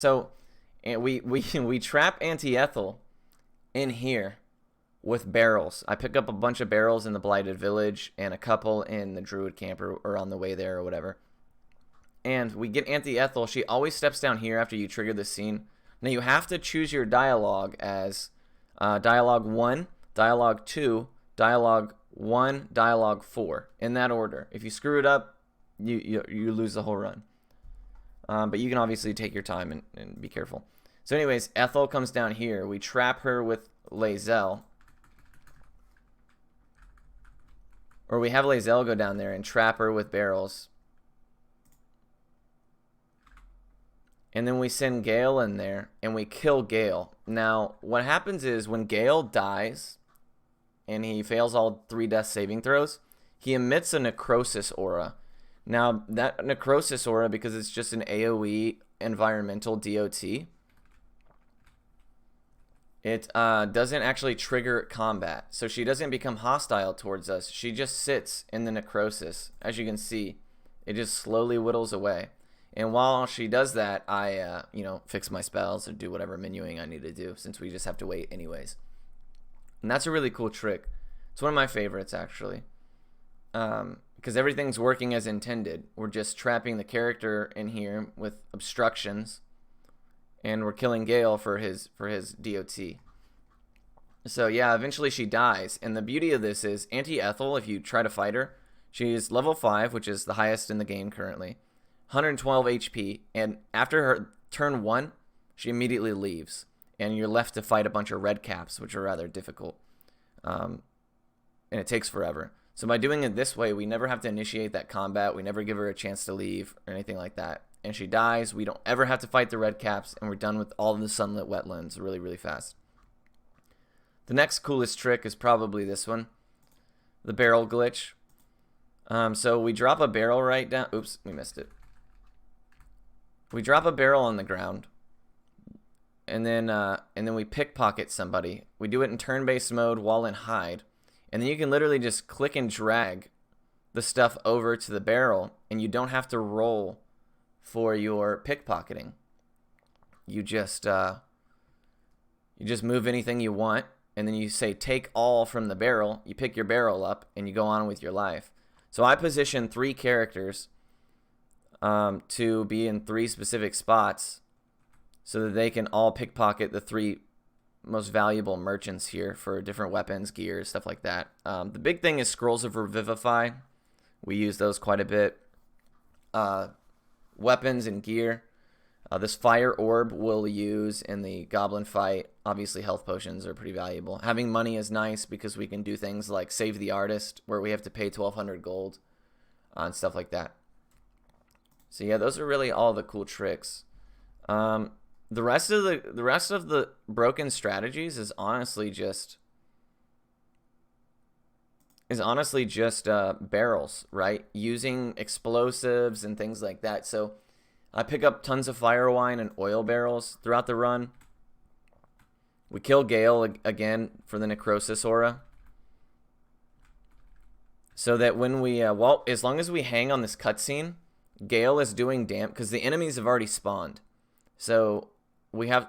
So, and we trap Anti-Ethel in here with barrels. I pick up a bunch of barrels in the Blighted Village and a couple in the Druid Camp or on the way there or whatever. And we get Anti-Ethel. She always steps down here after you trigger the scene. Now you have to choose your dialogue as dialogue 1, dialogue 2, dialogue 1, dialogue 4, in that order. If you screw it up, you lose the whole run. But you can obviously take your time and be careful. So anyways, Ethel comes down here. We trap her with Lae'zel. Or we have Lae'zel go down there and trap her with barrels. And then we send Gale in there and we kill Gale. Now, what happens is when Gale dies and he fails all 3 death saving throws, he emits a necrosis aura. Now, that necrosis aura, because it's just an AoE environmental DOT, it doesn't actually trigger combat. So she doesn't become hostile towards us. She just sits in the necrosis. As you can see, it just slowly whittles away. And while she does that, I, fix my spells or do whatever menuing I need to do, since we just have to wait anyways. And that's a really cool trick. It's one of my favorites, actually. Because everything's working as intended. We're just trapping the character in here with obstructions, and we're killing Gale for his DOT. So yeah, eventually she dies. And the beauty of this is Anti-Ethel, if you try to fight her, she's level 5, which is the highest in the game currently. 112 HP, and after her turn 1, she immediately leaves, and you're left to fight a bunch of red caps, which are rather difficult, and it takes forever. So by doing it this way, we never have to initiate that combat, we never give her a chance to leave, or anything like that, and she dies, we don't ever have to fight the red caps, and we're done with all of the sunlit wetlands really, really fast. The next coolest trick is probably this one, the barrel glitch. So we drop a barrel right down, oops, we missed it. We drop a barrel on the ground, and then we pickpocket somebody. We do it in turn-based mode while in hide, and then you can literally just click and drag the stuff over to the barrel, and you don't have to roll for your pickpocketing. You just move anything you want, and then you say take all from the barrel. You pick your barrel up, and you go on with your life. So I position 3 characters to be in 3 specific spots so that they can all pickpocket the 3 most valuable merchants here for different weapons, gear, stuff like that. The big thing is Scrolls of Revivify. We use those quite a bit. Weapons and gear. This fire orb we'll use in the goblin fight. Obviously health potions are pretty valuable. Having money is nice because we can do things like Save the Artist, where we have to pay 1,200 gold and stuff like that. So yeah, those are really all the cool tricks. The rest of the broken strategies is honestly just barrels, right? Using explosives and things like that. So I pick up tons of fire wine and oil barrels throughout the run. We kill Gale again for the necrosis aura. So that when we as long as we hang on this cutscene, Gale is doing damage because the enemies have already spawned. So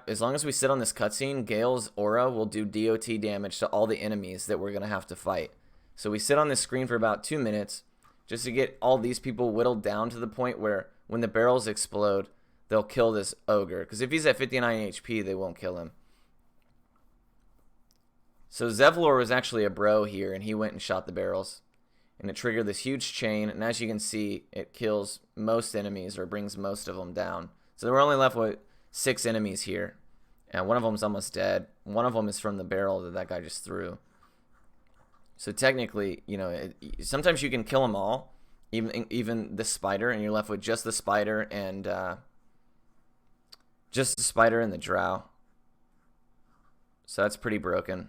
as long as we sit on this cutscene, Gale's aura will do DOT damage to all the enemies that we're gonna have to fight. So we sit on this screen for about 2 minutes just to get all these people whittled down to the point where when the barrels explode, they'll kill this ogre. Because if he's at 59 HP, they won't kill him. So Zevlor was actually a bro here, and he went and shot the barrels. And it triggered this huge chain, and as you can see, it kills most enemies, or brings most of them down. So we're only left with 6 enemies here, and one of them's almost dead. One of them is from the barrel that guy just threw. So technically, sometimes you can kill them all, even the spider, and you're left with just the spider and the drow. So that's pretty broken.